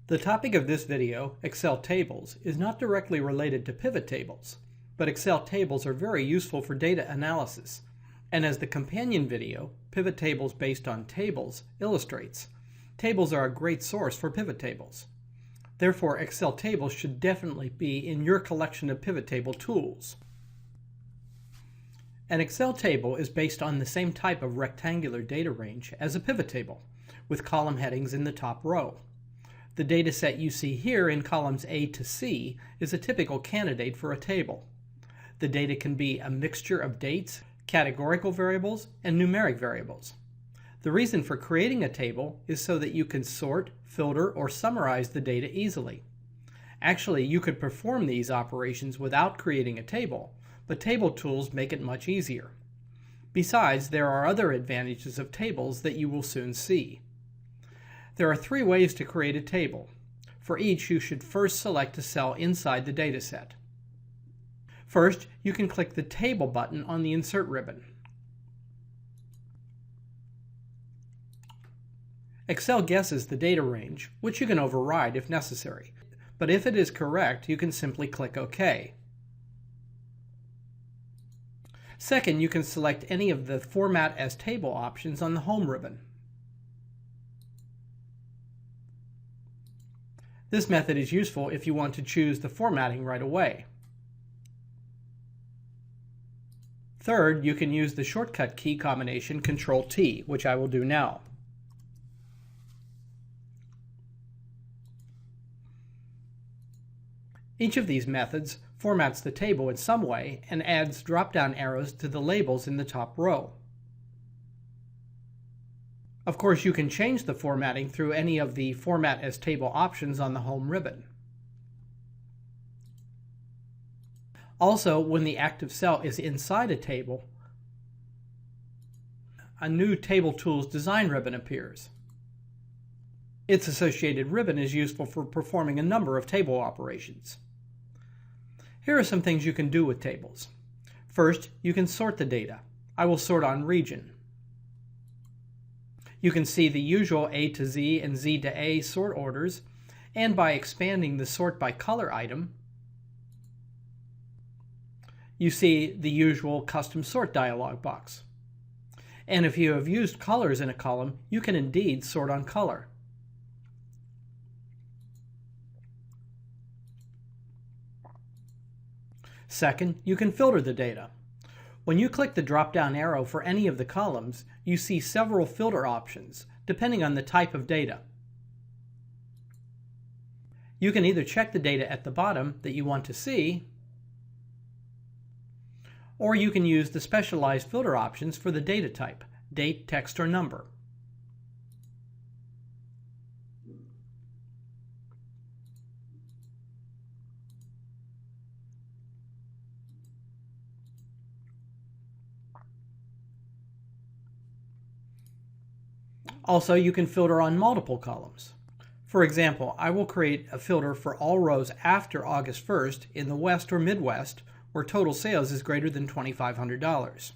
The topic of this video, Excel tables, is not directly related to pivot tables, but Excel tables are very useful for data analysis, and as the companion video, Pivot Tables Based on Tables, illustrates, tables are a great source for pivot tables. Therefore, Excel tables should definitely be in your collection of pivot table tools. An Excel table is based on the same type of rectangular data range as a pivot table, with column headings in the top row. The data set you see here in columns A to C is a typical candidate for a table. The data can be a mixture of dates, categorical variables, and numeric variables. The reason for creating a table is so that you can sort, filter, or summarize the data easily. Actually, you could perform these operations without creating a table, but table tools make it much easier. Besides, there are other advantages of tables that you will soon see. There are three ways to create a table. For each, you should first select a cell inside the dataset. First, you can click the Table button on the Insert ribbon. Excel guesses the data range, which you can override if necessary. But if it is correct, you can simply click OK. Second, you can select any of the Format as Table options on the Home ribbon. This method is useful if you want to choose the formatting right away. Third, you can use the shortcut key combination Ctrl-T, which I will do now. Each of these methods formats the table in some way and adds drop-down arrows to the labels in the top row. Of course, you can change the formatting through any of the Format as Table options on the Home ribbon. Also, when the active cell is inside a table, a new Table Tools Design ribbon appears. Its associated ribbon is useful for performing a number of table operations. Here are some things you can do with tables. First, you can sort the data. I will sort on region. You can see the usual A to Z and Z to A sort orders, and by expanding the Sort by Color item, you see the usual Custom Sort dialog box. And if you have used colors in a column, you can indeed sort on color. Second, you can filter the data. When you click the drop-down arrow for any of the columns, you see several filter options, depending on the type of data. You can either check the data at the bottom that you want to see, or you can use the specialized filter options for the data type, date, text, or number. Also, you can filter on multiple columns. For example, I will create a filter for all rows after August 1st in the West or Midwest where total sales is greater than $2,500.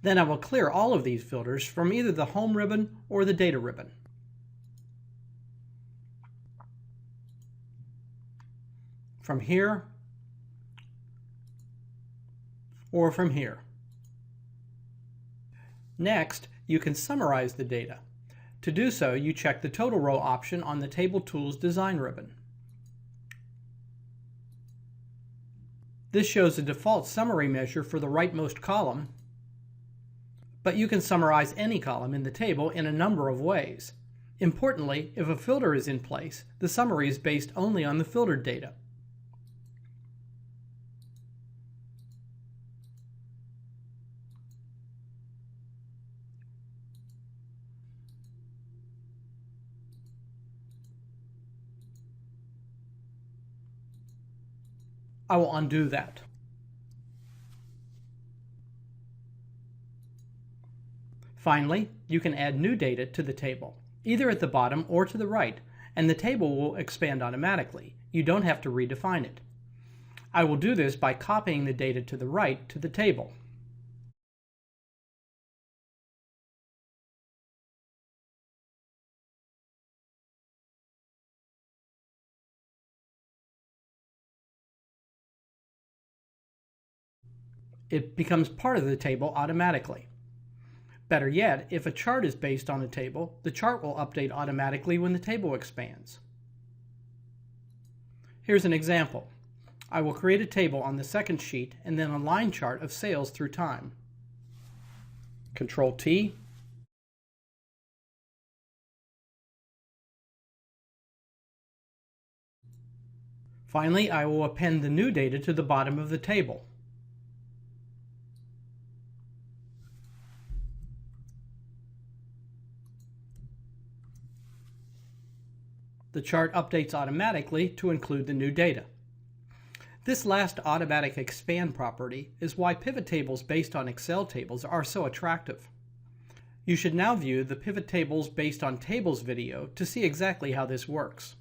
Then I will clear all of these filters from either the Home ribbon or the Data ribbon. From here or from here. Next, you can summarize the data. To do so, you check the Total Row option on the Table Tools Design ribbon. This shows a default summary measure for the rightmost column, but you can summarize any column in the table in a number of ways. Importantly, if a filter is in place, the summary is based only on the filtered data. I will undo that. Finally, you can add new data to the table, either at the bottom or to the right, and the table will expand automatically. You don't have to redefine it. I will do this by copying the data to the right to the table. It becomes part of the table automatically. Better yet, if a chart is based on a table, the chart will update automatically when the table expands. Here's an example. I will create a table on the second sheet and then a line chart of sales through time. Control T. Finally, I will append the new data to the bottom of the table. The chart updates automatically to include the new data. This last automatic expand property is why pivot tables based on Excel tables are so attractive. You should now view the pivot tables based on tables video to see exactly how this works.